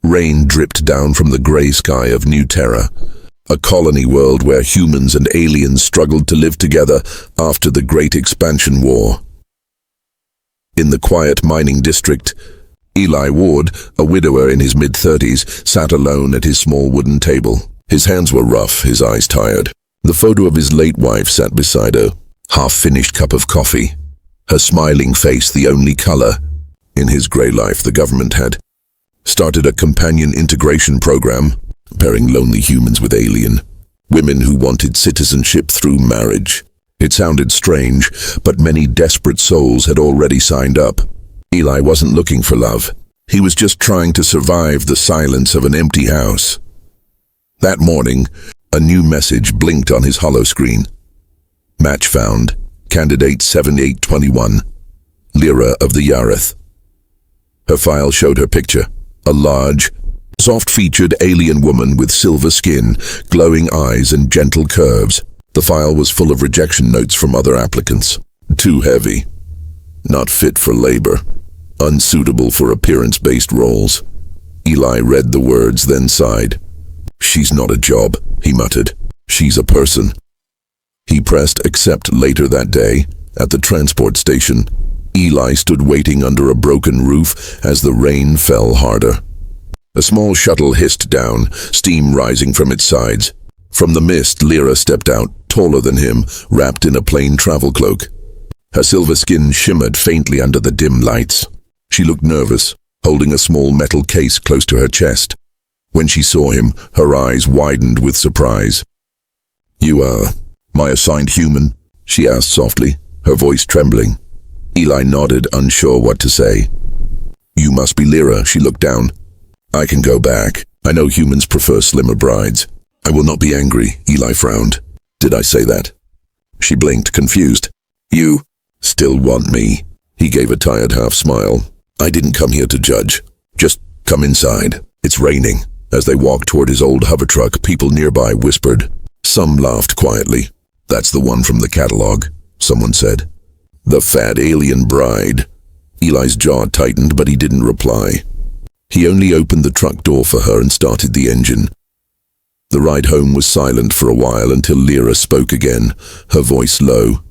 Rain dripped down from the grey sky of New Terra, a colony world where humans and aliens struggled to live together after the Great Expansion War. In the quiet mining district, Eli Ward, a widower in his mid-30s, sat alone at his small wooden table. His hands were rough, his eyes tired. The photo of his late wife sat beside her, half-finished cup of coffee, her smiling face the only color. In his grey life, the government had started a companion integration program, pairing lonely humans with alien women who wanted citizenship through marriage. It sounded strange, but many desperate souls had already signed up. Eli wasn't looking for love. He was just trying to survive the silence of an empty house. That morning, a new message blinked on his hollow screen. Match found. Candidate 7821. Lyra of the Yareth. Her file showed her picture. A large, soft-featured alien woman with silver skin, glowing eyes and gentle curves. The file was full of rejection notes from other applicants. Too heavy. Not fit for labor. Unsuitable for appearance-based roles. Eli read the words, then sighed. She's not a job, he muttered. She's a person. He pressed accept later that day. At the transport station, Eli stood waiting under a broken roof as the rain fell harder. A small shuttle hissed down, steam rising from its sides. From the mist, Lyra stepped out, taller than him, wrapped in a plain travel cloak. Her silver skin shimmered faintly under the dim lights. She looked nervous, holding a small metal case close to her chest. When she saw him, her eyes widened with surprise. "You are my assigned human?" she asked softly, her voice trembling. Eli nodded, unsure what to say. "You must be Lyra," she looked down. "I can go back. I know humans prefer slimmer brides." "I will not be angry," Eli frowned. "Did I say that?" She blinked, confused. "You still want me?" He gave a tired half smile. "I didn't come here to judge. Just come inside. It's raining." As they walked toward his old hover truck, people nearby whispered. Some laughed quietly. "That's the one from the catalog," someone said. "The fat alien bride." Eli's jaw tightened, but he didn't reply. He only opened the truck door for her and started the engine. The ride home was silent for a while until Lyra spoke again, her voice low.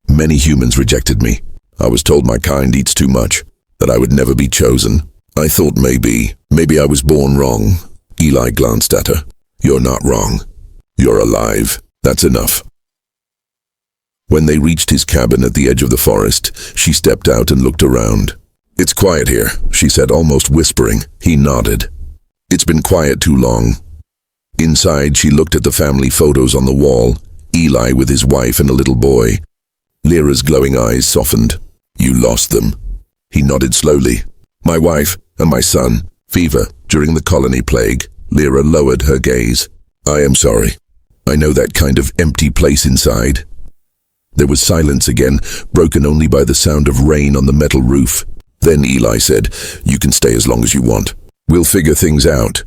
"Many humans rejected me. I was told my kind eats too much, that I would never be chosen. I thought maybe I was born wrong." Eli glanced at her. "You're not wrong. You're alive. That's enough." When they reached his cabin at the edge of the forest, she stepped out and looked around. "It's quiet here," she said, almost whispering. He nodded. "It's been quiet too long." Inside, she looked at the family photos on the wall, Eli with his wife and a little boy. Lyra's glowing eyes softened. "You lost them." He nodded slowly. "My wife and my son. Fever during the colony plague." Lyra lowered her gaze. "I am sorry. I know that kind of empty place inside." There was silence again, broken only by the sound of rain on the metal roof. Then Eli said, "You can stay as long as you want. We'll figure things out."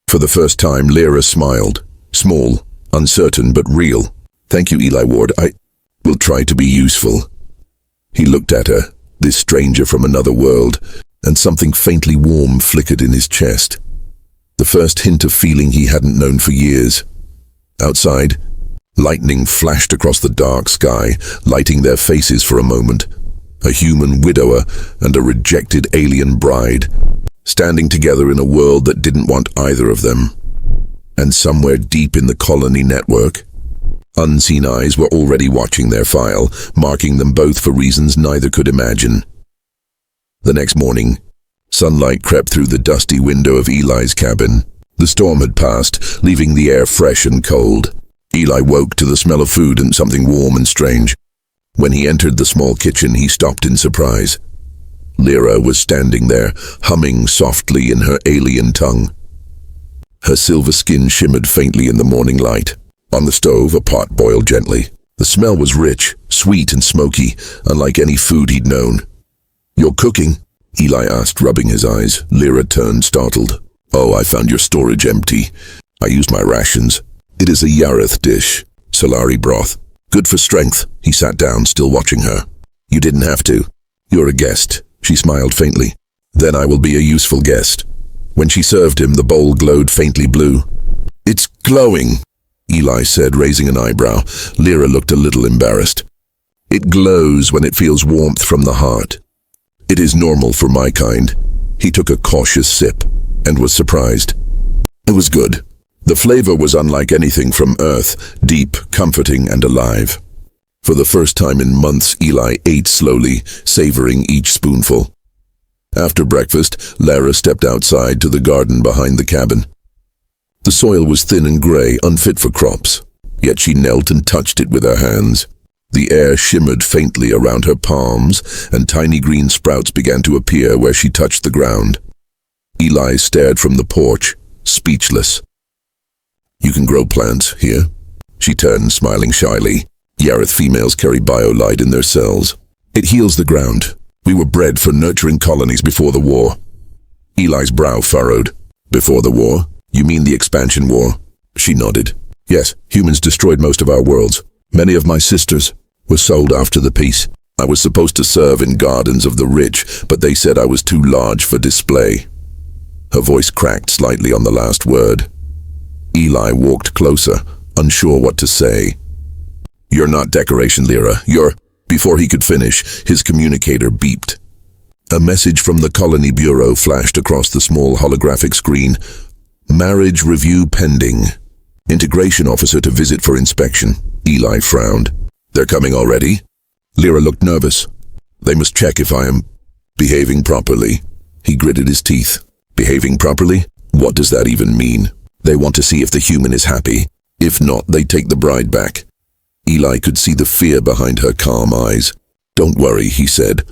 For the first time, Lyra smiled. Small, uncertain, but real. "Thank you, Eli Ward. I will try to be useful." He looked at her, this stranger from another world, and something faintly warm flickered in his chest. The first hint of feeling he hadn't known for years. Outside, lightning flashed across the dark sky, lighting their faces for a moment. A human widower and a rejected alien bride, standing together in a world that didn't want either of them. And somewhere deep in the colony network, unseen eyes were already watching their file, marking them both for reasons neither could imagine. The next morning, sunlight crept through the dusty window of Eli's cabin. The storm had passed, leaving the air fresh and cold. Eli woke to the smell of food and something warm and strange. When he entered the small kitchen, he stopped in surprise. Lyra was standing there, humming softly in her alien tongue. Her silver skin shimmered faintly in the morning light. On the stove, a pot boiled gently. The smell was rich, sweet and smoky, unlike any food he'd known. "You're cooking?" Eli asked, rubbing his eyes. Lyra turned, startled. "Oh, I found your storage empty. I used my rations. It is a Yareth dish, Solari broth. Good for strength." He sat down, still watching her. "You didn't have to. You're a guest." She smiled faintly. "Then I will be a useful guest." When she served him, the bowl glowed faintly blue. "It's glowing," Eli said, raising an eyebrow. Lyra looked a little embarrassed. "It glows when it feels warmth from the heart. It is normal for my kind." He took a cautious sip and was surprised. It was good. The flavor was unlike anything from Earth, deep, comforting, and alive. For the first time in months, Eli ate slowly, savoring each spoonful. After breakfast, Lara stepped outside to the garden behind the cabin. The soil was thin and gray, unfit for crops, yet she knelt and touched it with her hands. The air shimmered faintly around her palms, and tiny green sprouts began to appear where she touched the ground. Eli stared from the porch, speechless. "You can grow plants here?" She turned, smiling shyly. "Yareth females carry biolight in their cells. It heals the ground. We were bred for nurturing colonies before the war." Eli's brow furrowed. "Before the war? You mean the expansion war?" She nodded. "Yes, humans destroyed most of our worlds. Many of my sisters were sold after the peace. I was supposed to serve in gardens of the rich, but they said I was too large for display." Her voice cracked slightly on the last word. Eli walked closer, unsure what to say. "You're not decoration, Lyra. You're—" Before he could finish, his communicator beeped. A message from the Colony Bureau flashed across the small holographic screen. "Marriage review pending. Integration officer to visit for inspection." Eli frowned. "They're coming already?" Lyra looked nervous. "They must check if I am behaving properly." He gritted his teeth. "Behaving properly? What does that even mean? They want to see if the human is happy. If not, they take the bride back." Eli could see the fear behind her calm eyes. "Don't worry," he said.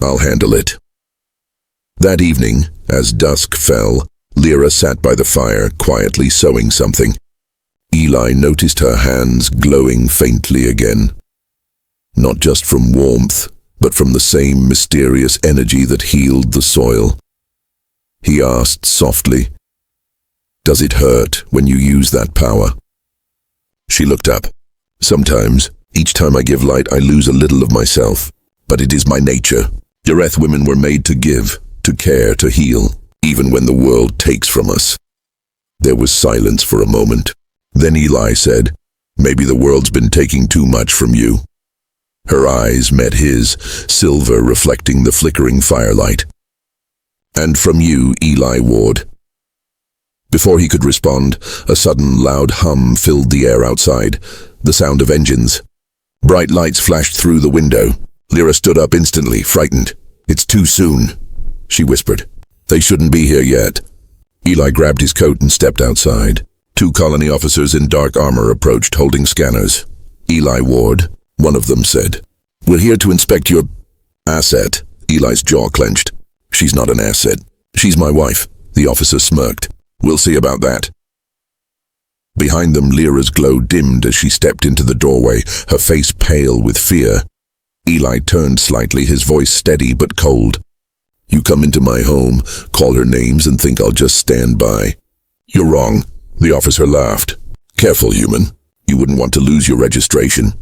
"I'll handle it." That evening, as dusk fell, Lyra sat by the fire, quietly sewing something. Eli noticed her hands glowing faintly again. Not just from warmth, but from the same mysterious energy that healed the soil. He asked softly, "Does it hurt when you use that power?" She looked up. "Sometimes. Each time I give light, I lose a little of myself. But it is my nature. Yareth women were made to give, to care, to heal, even when the world takes from us." There was silence for a moment. Then Eli said, "Maybe the world's been taking too much from you." Her eyes met his, silver reflecting the flickering firelight. "And from you, Eli Ward." Before he could respond, a sudden loud hum filled the air outside, the sound of engines. Bright lights flashed through the window. Lyra stood up instantly, frightened. "It's too soon," she whispered. "They shouldn't be here yet." Eli grabbed his coat and stepped outside. Two colony officers in dark armor approached, holding scanners. "Eli Ward," one of them said. "We're here to inspect your asset." Eli's jaw clenched. "She's not an asset. She's my wife," the officer smirked. "We'll see about that." Behind them, Lyra's glow dimmed as she stepped into the doorway, her face pale with fear. Eli turned slightly, his voice steady but cold. "You come into my home, call her names, and think I'll just stand by. You're wrong," the officer laughed. "Careful, human. You wouldn't want to lose your registration."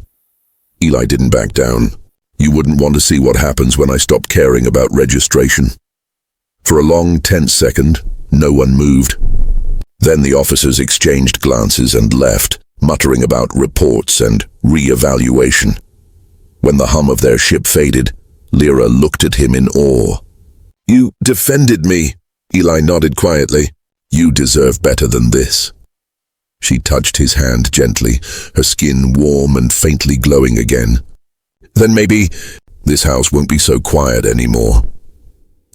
Eli didn't back down. "You wouldn't want to see what happens when I stop caring about registration." For a long, tense second, no one moved. Then the officers exchanged glances and left, muttering about reports and re-evaluation. When the hum of their ship faded, Lyra looked at him in awe. "You defended me," Eli nodded quietly. "You deserve better than this." She touched his hand gently, her skin warm and faintly glowing again. "Then maybe this house won't be so quiet anymore."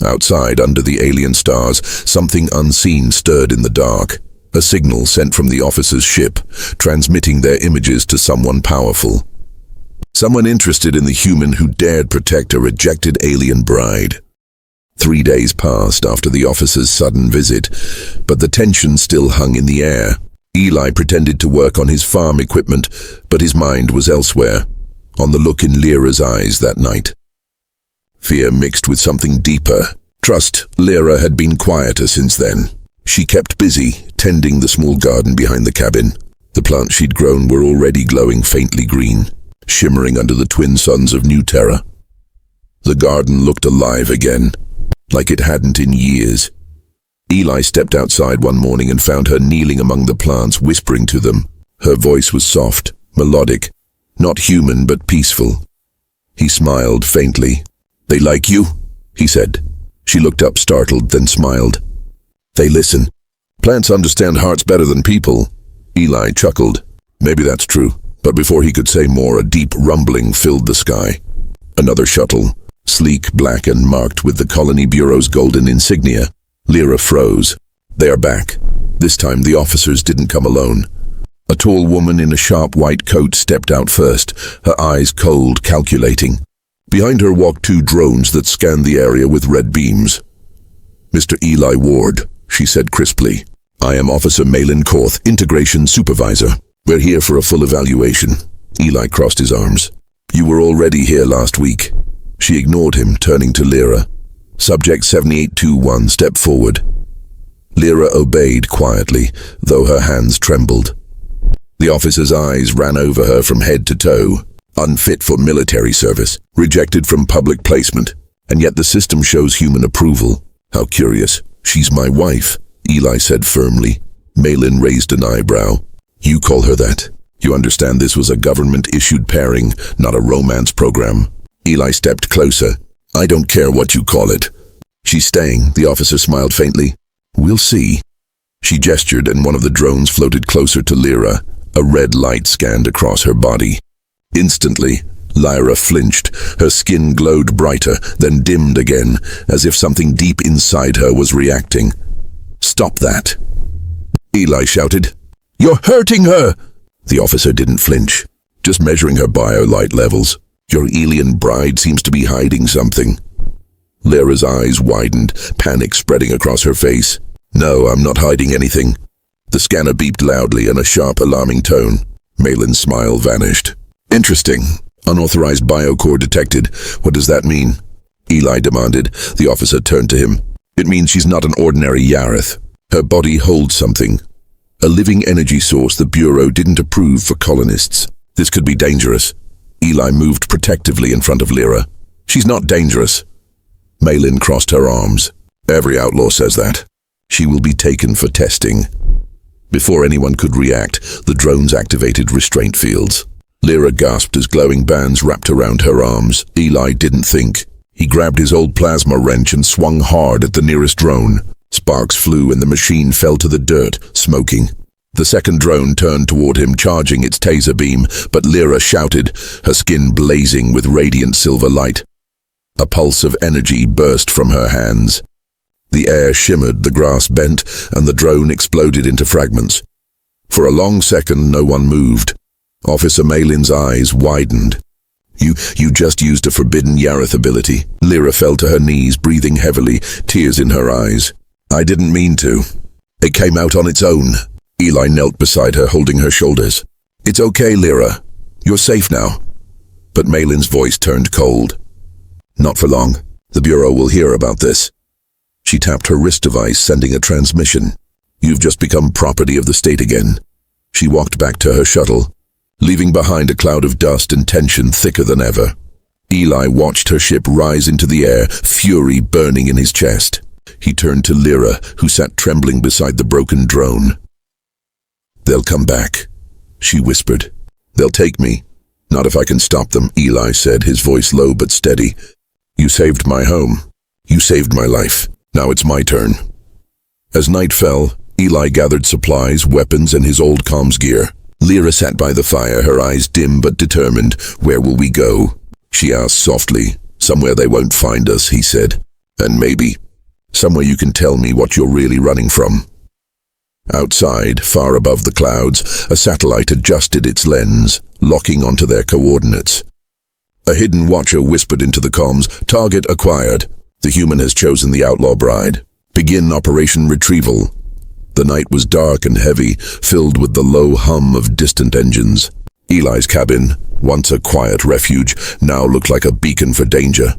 Outside, under the alien stars, something unseen stirred in the dark. A signal sent from the officer's ship, transmitting their images to someone powerful. Someone interested in the human who dared protect a rejected alien bride. 3 days passed after the officer's sudden visit, but the tension still hung in the air. Eli pretended to work on his farm equipment, but his mind was elsewhere, on the look in Lyra's eyes that night. Fear mixed with something deeper. Trust. Lyra had been quieter since then. She kept busy, tending the small garden behind the cabin. The plants she'd grown were already glowing faintly green, shimmering under the twin suns of New Terra. The garden looked alive again, like it hadn't in years. Eli stepped outside one morning and found her kneeling among the plants, whispering to them. Her voice was soft, melodic, not human but peaceful. He smiled faintly. "They like you?" he said. She looked up startled, then smiled. "They listen. Plants understand hearts better than people." Eli chuckled. Maybe that's true. But before he could say more, a deep rumbling filled the sky. Another shuttle, sleek, black, and marked with the Colony Bureau's golden insignia. Lyra froze. "They are back." This time the officers didn't come alone. A tall woman in a sharp white coat stepped out first, her eyes cold, calculating. Behind her walked two drones that scanned the area with red beams. "Mr. Eli Ward," she said crisply. "I am Officer Malin Korth, Integration Supervisor. We're here for a full evaluation." Eli crossed his arms. "You were already here last week." She ignored him, turning to Lyra. "Subject 7821, step forward." Lyra obeyed quietly, though her hands trembled. The officer's eyes ran over her from head to toe. Unfit for military service, rejected from public placement, and yet the system shows human approval. How curious. "She's my wife," Eli said firmly. Malin raised an eyebrow. "You call her that? You understand this was a government-issued pairing, not a romance program." Eli stepped closer. "I don't care what you call it." "She's staying," the officer smiled faintly. "We'll see." She gestured and one of the drones floated closer to Lyra. A red light scanned across her body. Instantly, Lyra flinched. Her skin glowed brighter, then dimmed again, as if something deep inside her was reacting. "Stop that!" Eli shouted. "You're hurting her!" The officer didn't flinch, just measuring her biolight levels. "Your alien bride seems to be hiding something." Lyra's eyes widened, panic spreading across her face. "No, I'm not hiding anything." The scanner beeped loudly in a sharp, alarming tone. Malin's smile vanished. "Interesting. Unauthorized biocore detected. What does that mean?" Eli demanded. The officer turned to him. "It means she's not an ordinary Yareth. Her body holds something. A living energy source the Bureau didn't approve for colonists. This could be dangerous." Eli moved protectively in front of Lyra. "She's not dangerous." Malin crossed her arms. "Every outlaw says that. She will be taken for testing." Before anyone could react, the drones activated restraint fields. Lyra gasped as glowing bands wrapped around her arms. Eli didn't think. He grabbed his old plasma wrench and swung hard at the nearest drone. Sparks flew and the machine fell to the dirt, smoking. The second drone turned toward him, charging its taser beam, but Lyra shouted, her skin blazing with radiant silver light. A pulse of energy burst from her hands. The air shimmered, the grass bent, and the drone exploded into fragments. For a long second, no one moved. Officer Malin's eyes widened. You just used a forbidden Yareth ability." Lyra fell to her knees, breathing heavily, tears in her eyes. "I didn't mean to. It came out on its own." Eli knelt beside her, holding her shoulders. "It's okay, Lyra. You're safe now." But Malin's voice turned cold. "Not for long. The Bureau will hear about this." She tapped her wrist device, sending a transmission. "You've just become property of the state again." She walked back to her shuttle, leaving behind a cloud of dust and tension thicker than ever. Eli watched her ship rise into the air, fury burning in his chest. He turned to Lyra, who sat trembling beside the broken drone. "They'll come back," she whispered. "They'll take me. Not if I can stop them," Eli said, his voice low but steady. "You saved my home. You saved my life. Now it's my turn." As night fell, Eli gathered supplies, weapons, and his old comms gear. Lyra sat by the fire, her eyes dim but determined. "Where will we go?" she asked softly. "Somewhere they won't find us," he said. "And maybe somewhere you can tell me what you're really running from." Outside, far above the clouds, a satellite adjusted its lens, locking onto their coordinates. A hidden watcher whispered into the comms, "Target acquired. The human has chosen the outlaw bride. Begin Operation Retrieval." The night was dark and heavy, filled with the low hum of distant engines. Eli's cabin, once a quiet refuge, now looked like a beacon for danger.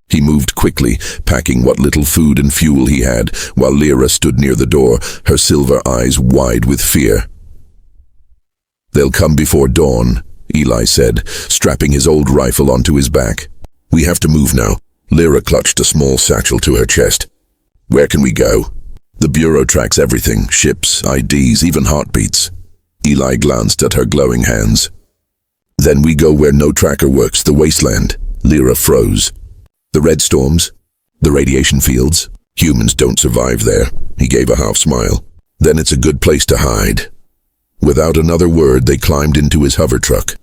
He moved quickly, packing what little food and fuel he had, while Lyra stood near the door, her silver eyes wide with fear. "They'll come before dawn," Eli said, strapping his old rifle onto his back. "We have to move now." Lyra clutched a small satchel to her chest. "Where can we go?" The Bureau tracks everything, ships, IDs, even heartbeats. Eli glanced at her glowing hands. Then we go where no tracker works, the wasteland. Lyra froze. The red storms? The radiation fields? Humans don't survive there. He gave a half smile. Then it's a good place to hide. Without another word, they climbed into his hover truck.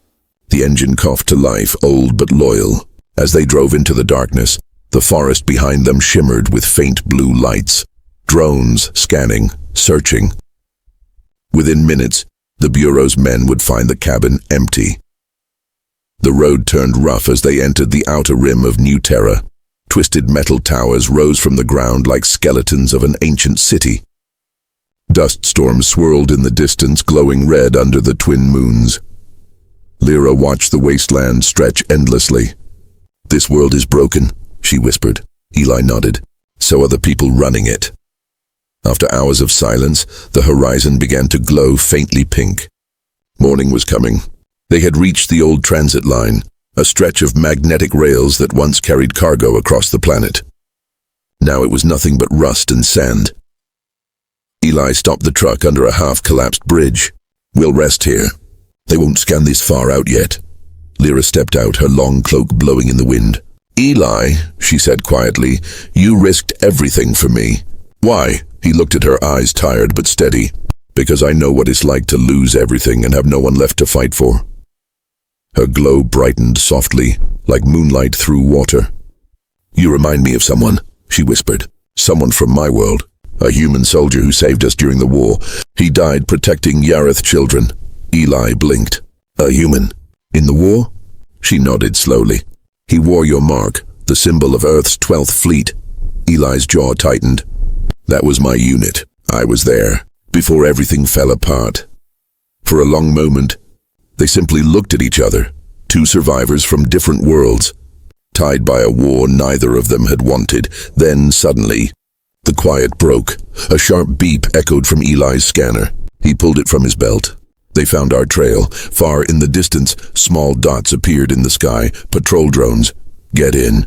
The engine coughed to life, old but loyal. As they drove into the darkness, the forest behind them shimmered with faint blue lights. Drones scanning, searching. Within minutes, the Bureau's men would find the cabin empty. The road turned rough as they entered the outer rim of New Terra. Twisted metal towers rose from the ground like skeletons of an ancient city. Dust storms swirled in the distance, glowing red under the twin moons. Lyra watched the wasteland stretch endlessly. "This world is broken," she whispered. Eli nodded. "So are the people running it." After hours of silence, the horizon began to glow faintly pink. Morning was coming. They had reached the old transit line, a stretch of magnetic rails that once carried cargo across the planet. Now it was nothing but rust and sand. Eli stopped the truck under a half-collapsed bridge. "We'll rest here. They won't scan this far out yet." Lyra stepped out, her long cloak blowing in the wind. "Eli," she said quietly, "you risked everything for me." "Why?" He looked at her, eyes tired but steady. "Because I know what it's like to lose everything and have no one left to fight for." Her glow brightened softly, like moonlight through water. "You remind me of someone," she whispered. "Someone from my world. A human soldier who saved us during the war. He died protecting Yareth children." Eli blinked. "A human? In the war?" She nodded slowly. "He wore your mark, the symbol of Earth's 12th Fleet." Eli's jaw tightened. "That was my unit. I was there, before everything fell apart." For a long moment, they simply looked at each other, two survivors from different worlds, tied by a war neither of them had wanted. Then, suddenly, the quiet broke. A sharp beep echoed from Eli's scanner. He pulled it from his belt. "They found our trail. Far in the distance, small dots appeared in the sky. Patrol drones. Get in."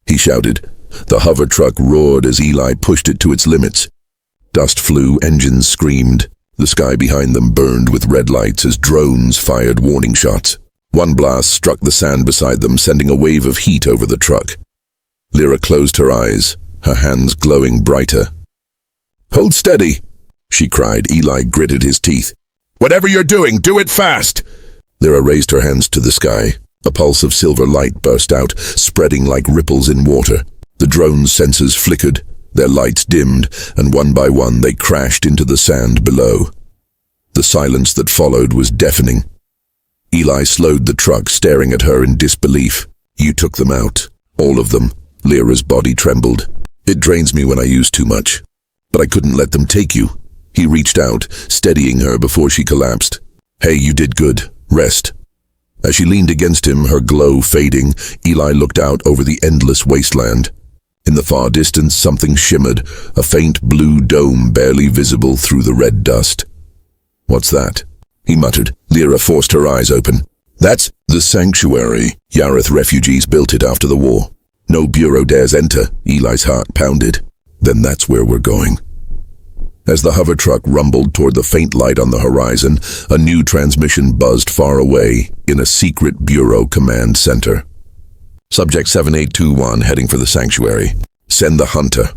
He shouted. The hover truck roared as Eli pushed it to its limits. Dust flew, engines screamed. The sky behind them burned with red lights as drones fired warning shots. One blast struck the sand beside them, sending a wave of heat over the truck. Lyra closed her eyes, her hands glowing brighter. "Hold steady," she cried. Eli gritted his teeth. "Whatever you're doing, do it fast!" Lyra raised her hands to the sky. A pulse of silver light burst out, spreading like ripples in water. The drone's sensors flickered, their lights dimmed, and one by one they crashed into the sand below. The silence that followed was deafening. Eli slowed the truck, staring at her in disbelief. "You took them out. All of them." Lyra's body trembled. "It drains me when I use too much. But I couldn't let them take you." He reached out, steadying her before she collapsed. "Hey, you did good. Rest." As she leaned against him, her glow fading, Eli looked out over the endless wasteland. In the far distance, something shimmered, a faint blue dome barely visible through the red dust. "What's that?" he muttered. Lyra forced her eyes open. "That's the sanctuary. Yareth refugees built it after the war. No Bureau dares enter." Eli's heart pounded. "Then that's where we're going." As the hover truck rumbled toward the faint light on the horizon, a new transmission buzzed far away in a secret Bureau command center. "Subject 7821 heading for the sanctuary. Send the hunter."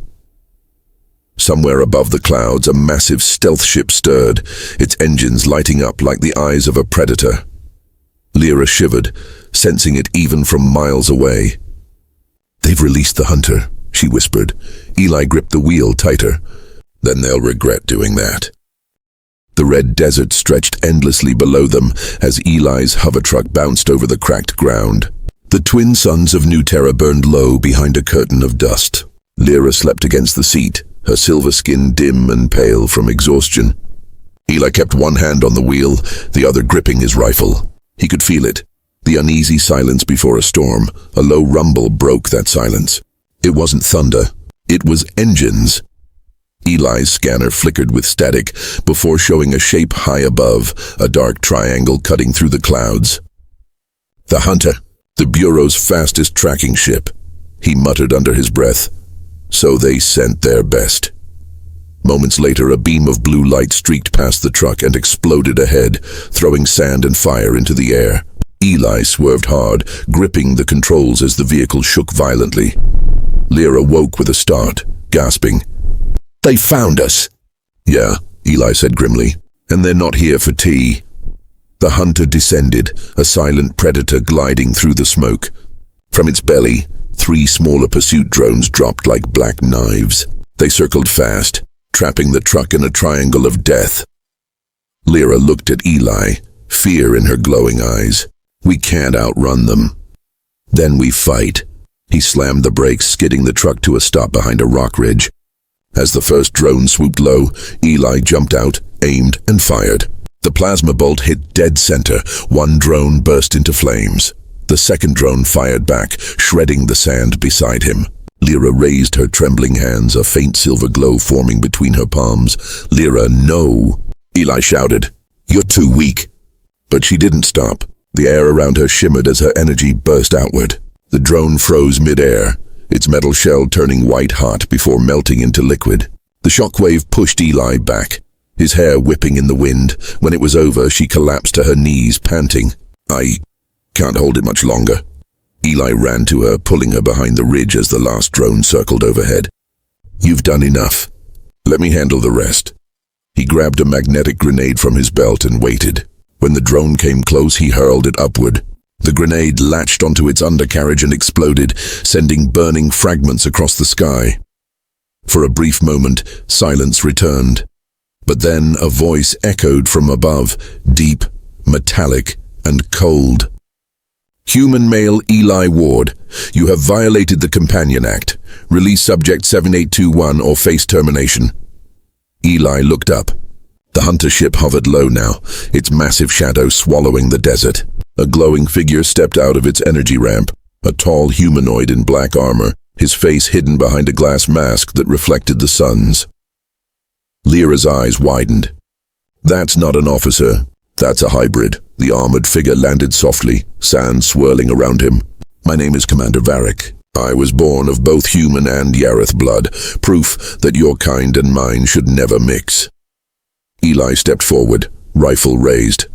Somewhere above the clouds, a massive stealth ship stirred, its engines lighting up like the eyes of a predator. Lyra shivered, sensing it even from miles away. "They've released the hunter," she whispered. Eli gripped the wheel tighter. "Then they'll regret doing that." The red desert stretched endlessly below them as Eli's hover truck bounced over the cracked ground. The twin suns of New Terra burned low behind a curtain of dust. Lyra slept against the seat, her silver skin dim and pale from exhaustion. Eli kept one hand on the wheel, the other gripping his rifle. He could feel it, the uneasy silence before a storm. A low rumble broke that silence. It wasn't thunder, it was engines. Eli's scanner flickered with static before showing a shape high above, a dark triangle cutting through the clouds. "The hunter, the Bureau's fastest tracking ship," he muttered under his breath. "So they sent their best." Moments later, a beam of blue light streaked past the truck and exploded ahead, throwing sand and fire into the air. Eli swerved hard, gripping the controls as the vehicle shook violently. Lyra woke with a start, gasping. "They found us." "Yeah," Eli said grimly, "and they're not here for tea." The hunter descended, a silent predator gliding through the smoke. From its belly, 3 smaller pursuit drones dropped like black knives. They circled fast, trapping the truck in a triangle of death. Lyra looked at Eli, fear in her glowing eyes. "We can't outrun them." "Then we fight." He slammed the brakes, skidding the truck to a stop behind a rock ridge. As the first drone swooped low, Eli jumped out, aimed, and fired. The plasma bolt hit dead center. One drone burst into flames. The second drone fired back, shredding the sand beside him. Lyra raised her trembling hands, a faint silver glow forming between her palms. "Lyra, no!" Eli shouted. "You're too weak." But she didn't stop. The air around her shimmered as her energy burst outward. The drone froze mid-air, its metal shell turning white-hot before melting into liquid. The shockwave pushed Eli back, his hair whipping in the wind. When it was over, she collapsed to her knees, panting. "I can't hold it much longer." Eli ran to her, pulling her behind the ridge as the last drone circled overhead. "You've done enough. Let me handle the rest." He grabbed a magnetic grenade from his belt and waited. When the drone came close, he hurled it upward. The grenade latched onto its undercarriage and exploded, sending burning fragments across the sky. For a brief moment, silence returned. But then a voice echoed from above, deep, metallic, and cold. "Human male Eli Ward, you have violated the Companion Act. Release Subject 7821 or face termination." Eli looked up. The hunter ship hovered low now, its massive shadow swallowing the desert. A glowing figure stepped out of its energy ramp, a tall humanoid in black armor, his face hidden behind a glass mask that reflected the sun's. Lyra's eyes widened. "That's not an officer. That's a hybrid." The armored figure landed softly, sand swirling around him. "My name is Commander Varric. I was born of both human and Yareth blood, proof that your kind and mine should never mix." Eli stepped forward, rifle raised.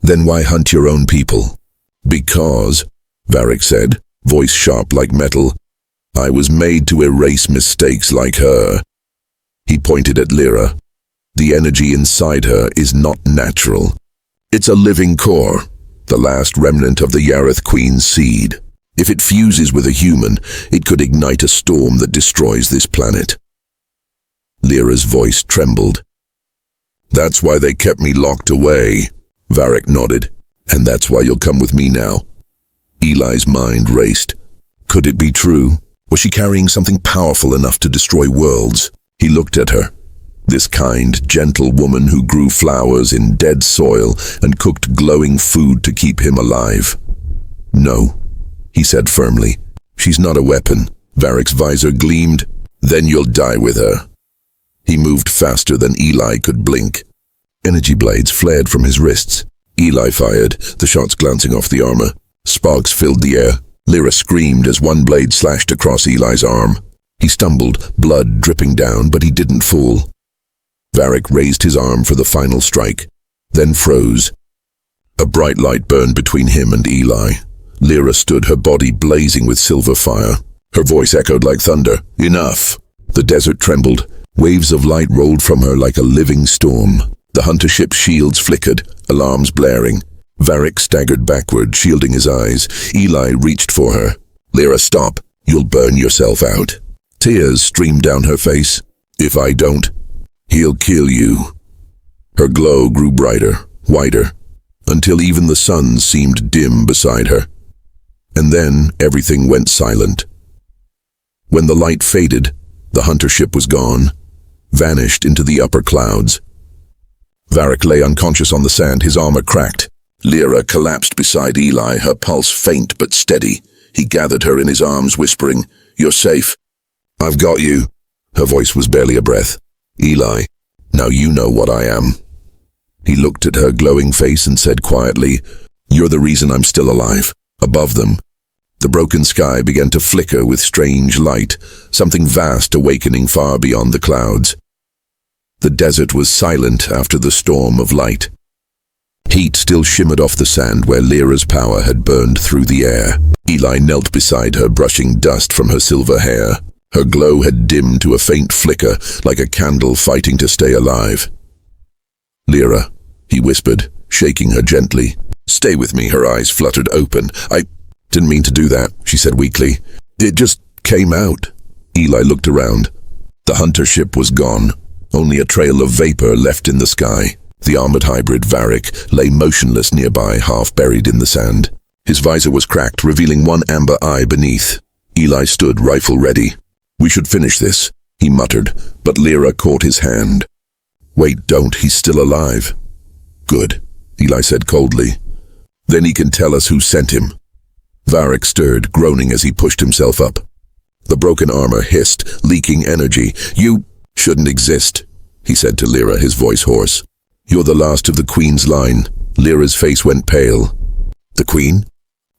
"Then why hunt your own people?" "Because," Varric said, voice sharp like metal, "I was made to erase mistakes like her." He pointed at Lyra. "The energy inside her is not natural. It's a living core, the last remnant of the Yareth Queen's seed. If it fuses with a human, it could ignite a storm that destroys this planet." Lyra's voice trembled. "That's why they kept me locked away," Varric nodded. "And that's why you'll come with me now." Eli's mind raced. Could it be true? Was she carrying something powerful enough to destroy worlds? He looked at her. This kind, gentle woman who grew flowers in dead soil and cooked glowing food to keep him alive. "No," he said firmly. "She's not a weapon." Varric's visor gleamed. "Then you'll die with her." He moved faster than Eli could blink. Energy blades flared from his wrists. Eli fired, the shots glancing off the armor. Sparks filled the air. Lyra screamed as one blade slashed across Eli's arm. He stumbled, blood dripping down, but he didn't fall. Varric raised his arm for the final strike, then froze. A bright light burned between him and Eli. Lyra stood, her body blazing with silver fire. Her voice echoed like thunder. "Enough!" The desert trembled. Waves of light rolled from her like a living storm. The hunter ship's shields flickered, alarms blaring. Varric staggered backward, shielding his eyes. Eli reached for her. "Lyra, stop. You'll burn yourself out." Tears streamed down her face. "If I don't, he'll kill you." Her glow grew brighter, whiter, until even the sun seemed dim beside her. And then everything went silent. When the light faded, the hunter ship was gone, vanished into the upper clouds. Varric lay unconscious on the sand, his armor cracked. Lyra collapsed beside Eli, her pulse faint but steady. He gathered her in his arms, whispering, "You're safe." "I've got you." Her voice was barely a breath. "Eli, now you know what I am." He looked at her glowing face and said quietly, "You're the reason I'm still alive." Above them, the broken sky began to flicker with strange light, something vast awakening far beyond the clouds. The desert was silent after the storm of light. Heat still shimmered off the sand where Lyra's power had burned through the air. Eli knelt beside her, brushing dust from her silver hair. Her glow had dimmed to a faint flicker, like a candle fighting to stay alive. "Lyra," he whispered, shaking her gently. "Stay with me." Her eyes fluttered open. "I didn't mean to do that," she said weakly. "It just came out." Eli looked around. The hunter ship was gone. Only a trail of vapor left in the sky. The armored hybrid Varric lay motionless nearby, half buried in the sand. His visor was cracked, revealing one amber eye beneath. Eli stood, rifle ready. "We should finish this," he muttered, but Lyra caught his hand. "Wait, don't. He's still alive." "Good," Eli said coldly. "Then he can tell us who sent him." Varric stirred, groaning as he pushed himself up. The broken armor hissed, leaking energy. "You shouldn't exist," he said to Lyra, his voice hoarse. "You're the last of the Queen's line." Lyra's face went pale. "The Queen?"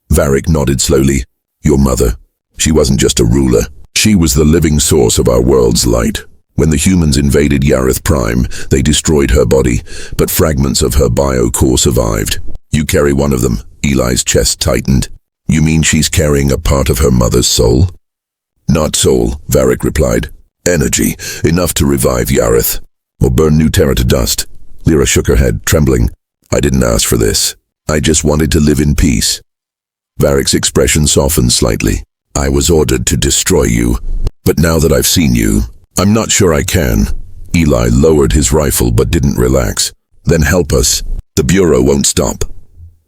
Varric nodded slowly. "Your mother. She wasn't just a ruler. She was the living source of our world's light. When the humans invaded Yareth Prime, they destroyed her body, but fragments of her biocore survived. You carry one of them." Eli's chest tightened. "You mean she's carrying a part of her mother's soul?" "Not soul," Varric replied. "Energy, enough to revive Yareth, or burn New Terra to dust." Lyra shook her head, trembling. "I didn't ask for this. I just wanted to live in peace." Varric's expression softened slightly. "I was ordered to destroy you, but now that I've seen you, I'm not sure I can." Eli lowered his rifle but didn't relax. "Then help us. The Bureau won't stop."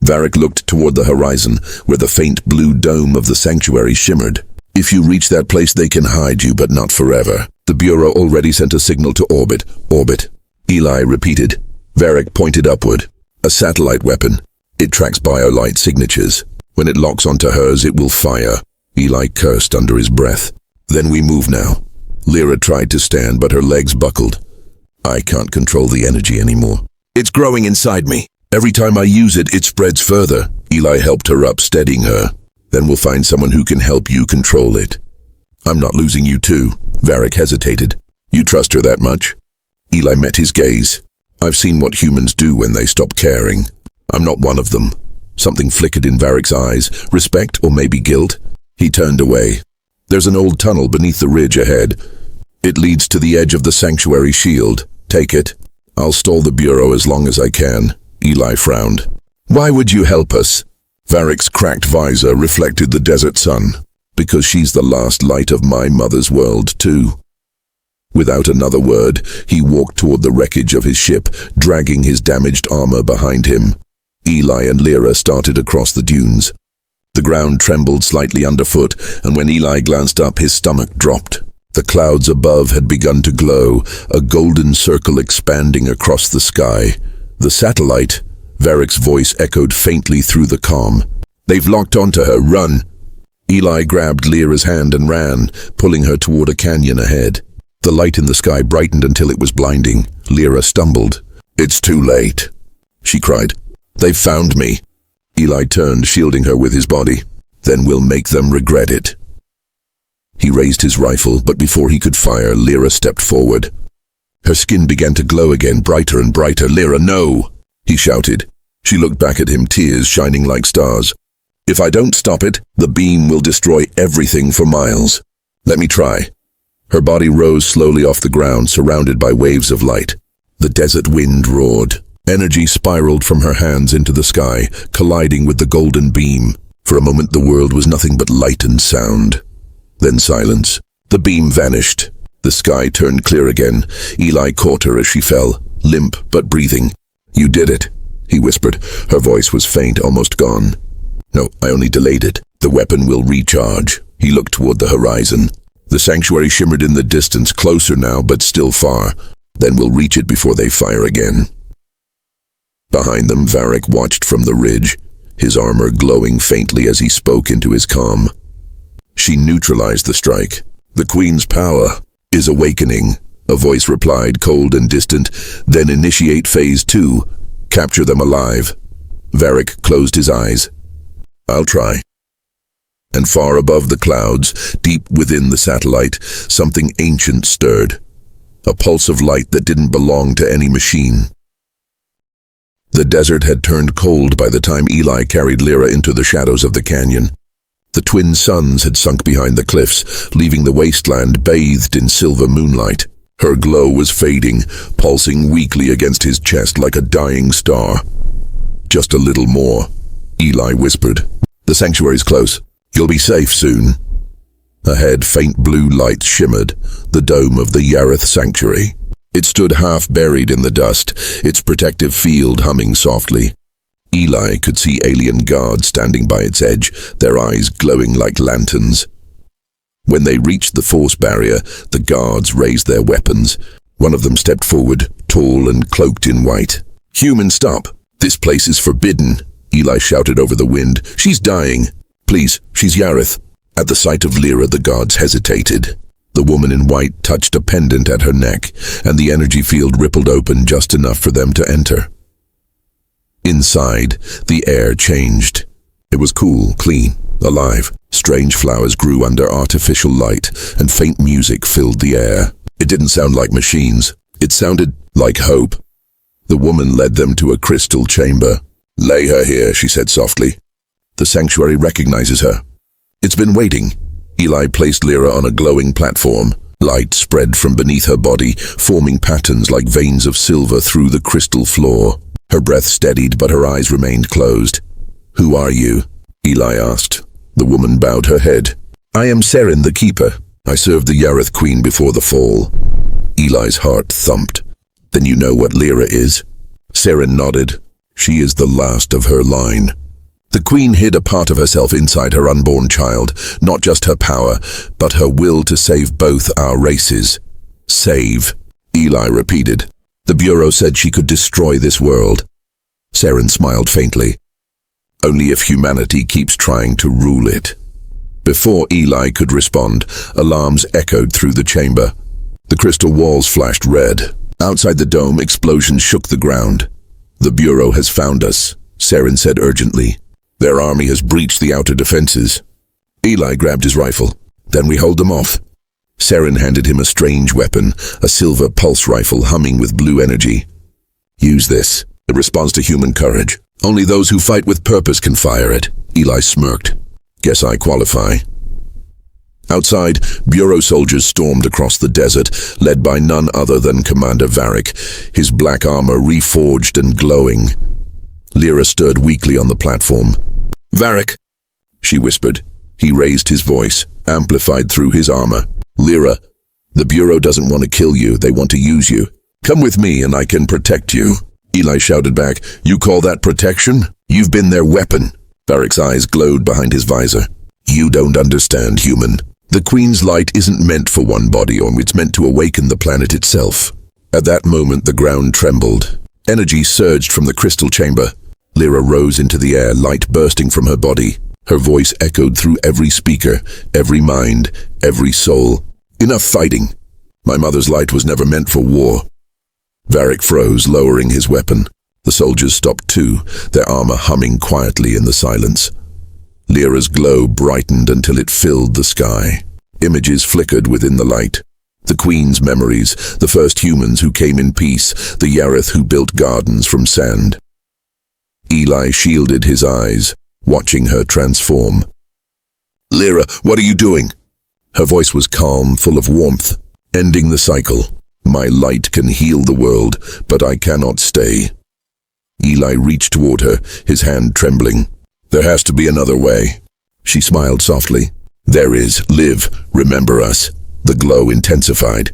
Varric looked toward the horizon, where the faint blue dome of the sanctuary shimmered. "If you reach that place, they can hide you, but not forever. The Bureau already sent a signal to orbit." "Orbit," Eli repeated. Varric pointed upward. "A satellite weapon. It tracks biolight signatures. When it locks onto hers, it will fire." Eli cursed under his breath. "Then we move now." Lyra tried to stand, but her legs buckled. "I can't control the energy anymore. It's growing inside me. Every time I use it, it spreads further." Eli helped her up, steadying her. "Then we'll find someone who can help you control it." "I'm not losing you too." Varric hesitated. "You trust her that much?" Eli met his gaze. "I've seen what humans do when they stop caring. I'm not one of them." Something flickered in Varric's eyes, respect or maybe guilt. He turned away. "There's an old tunnel beneath the ridge ahead. It leads to the edge of the sanctuary shield. Take it. I'll stall the Bureau as long as I can." Eli frowned. "Why would you help us?" Varric's cracked visor reflected the desert sun. "Because she's the last light of my mother's world, too." Without another word, he walked toward the wreckage of his ship, dragging his damaged armor behind him. Eli and Lyra started across the dunes. The ground trembled slightly underfoot, and when Eli glanced up, his stomach dropped. The clouds above had begun to glow, a golden circle expanding across the sky. "The satellite," Varric's voice echoed faintly through the calm. "They've locked onto her. Run!" Eli grabbed Lyra's hand and ran, pulling her toward a canyon ahead. The light in the sky brightened until it was blinding. Lyra stumbled. "It's too late," she cried. "They've found me." Eli turned, shielding her with his body. "Then we'll make them regret it." He raised his rifle, but before he could fire, Lyra stepped forward. Her skin began to glow again, brighter and brighter. "Lyra, no!" he shouted. She looked back at him, tears shining like stars. "If I don't stop it, the beam will destroy everything for miles. Let me try." Her body rose slowly off the ground, surrounded by waves of light. The desert wind roared. Energy spiraled from her hands into the sky, colliding with the golden beam. For a moment the world was nothing but light and sound. Then silence. The beam vanished. The sky turned clear again. Eli caught her as she fell, limp but breathing. "You did it," he whispered. Her voice was faint, almost gone. "No, I only delayed it. The weapon will recharge." He looked toward the horizon. The sanctuary shimmered in the distance, closer now, but still far. "Then we'll reach it before they fire again." Behind them, Varric watched from the ridge, his armor glowing faintly as he spoke into his calm. "She neutralized the strike. The Queen's power is awakening," a voice replied, cold and distant. "Then initiate phase 2. Capture them alive." Varric closed his eyes. "I'll try." And far above the clouds, deep within the satellite, something ancient stirred. a pulse of light that didn't belong to any machine. The desert had turned cold by the time Eli carried Lyra into the shadows of the canyon. The twin suns had sunk behind the cliffs, leaving the wasteland bathed in silver moonlight. Her glow was fading, pulsing weakly against his chest like a dying star. "Just a little more," Eli whispered. "The sanctuary's close. You'll be safe soon." Ahead, faint blue light shimmered, the dome of the Yareth sanctuary. It stood half buried in the dust, its protective field humming softly. Eli could see alien guards standing by its edge, their eyes glowing like lanterns. When they reached the force barrier, the guards raised their weapons. One of them stepped forward, tall and cloaked in white. "Human, stop! This place is forbidden!" Eli shouted over the wind. "She's dying! Please, she's Yareth." At the sight of Lyra, the guards hesitated. The woman in white touched a pendant at her neck, and the energy field rippled open just enough for them to enter. Inside, the air changed. It was cool, clean, alive. Strange flowers grew under artificial light, and faint music filled the air. It didn't sound like machines. It sounded like hope. The woman led them to a crystal chamber. "Lay her here," she said softly. "The sanctuary recognizes her. It's been waiting." Eli placed Lyra on a glowing platform. Light spread from beneath her body, forming patterns like veins of silver through the crystal floor. Her breath steadied, but her eyes remained closed. "Who are you?" Eli asked. The woman bowed her head. "I am Seren, the Keeper. I served the Yareth Queen before the fall." Eli's heart thumped. "Then you know what Lyra is?" Seren nodded. "She is the last of her line." The Queen hid a part of herself inside her unborn child, not just her power, but her will to save both our races. "Save," Eli repeated. "The Bureau said she could destroy this world." Seren smiled faintly. "Only if humanity keeps trying to rule it." Before Eli could respond, alarms echoed through the chamber. The crystal walls flashed red. Outside the dome, explosions shook the ground. "The Bureau has found us," Seren said urgently. "Their army has breached the outer defenses." Eli grabbed his rifle. "Then we hold them off." Seren handed him a strange weapon, a silver pulse rifle humming with blue energy. "Use this. It responds to human courage. Only those who fight with purpose can fire it." Eli smirked. "Guess I qualify." Outside, Bureau soldiers stormed across the desert, led by none other than Commander Varric, his black armor reforged and glowing. Lyra stirred weakly on the platform. "Varric," she whispered. He raised his voice, amplified through his armor. "Lyra, the Bureau doesn't want to kill you, they want to use you. Come with me and I can protect you." Eli shouted back, "You call that protection? You've been their weapon." Varric's eyes glowed behind his visor. "You don't understand, human. The Queen's light isn't meant for one body, or it's meant to awaken the planet itself." At that moment, the ground trembled. Energy surged from the crystal chamber. Lyra rose into the air, light bursting from her body. Her voice echoed through every speaker, every mind, every soul. "Enough fighting. My mother's light was never meant for war." Varric froze, lowering his weapon. The soldiers stopped too, their armor humming quietly in the silence. Lyra's glow brightened until it filled the sky. Images flickered within the light. The Queen's memories, the first humans who came in peace, the Yareth who built gardens from sand. Eli shielded his eyes, watching her transform. "Lyra, what are you doing?" Her voice was calm, full of warmth. "Ending the cycle. My light can heal the world, but I cannot stay." Eli reached toward her, his hand trembling. "There has to be another way." She smiled softly. "There is. Live. Remember us." The glow intensified.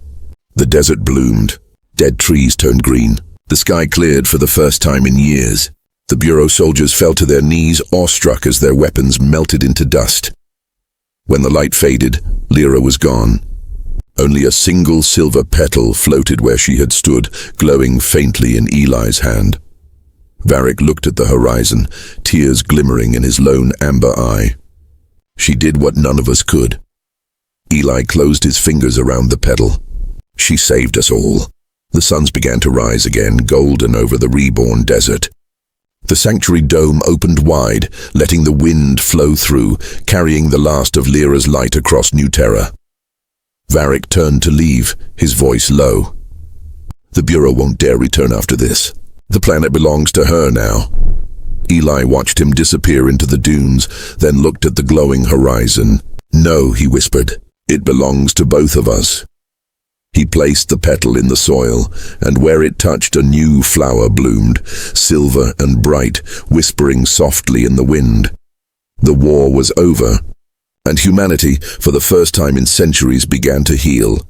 The desert bloomed. Dead trees turned green. The sky cleared for the first time in years. The Bureau soldiers fell to their knees, awestruck as their weapons melted into dust. When the light faded, Lyra was gone. Only a single silver petal floated where she had stood, glowing faintly in Eli's hand. Varric looked at the horizon, tears glimmering in his lone amber eye. "She did what none of us could." Eli closed his fingers around the petal. "She saved us all." The suns began to rise again, golden over the reborn desert. The sanctuary dome opened wide, letting the wind flow through, carrying the last of Lyra's light across New Terra. Varric turned to leave, his voice low. The Bureau won't dare return after this. The planet belongs to her now. Eli watched him disappear into the dunes, then looked at the glowing horizon. No, he whispered. It belongs to both of us. He placed the petal in the soil, and where it touched a new flower bloomed, silver and bright, whispering softly in the wind. The war was over, and humanity, for the first time in centuries, began to heal.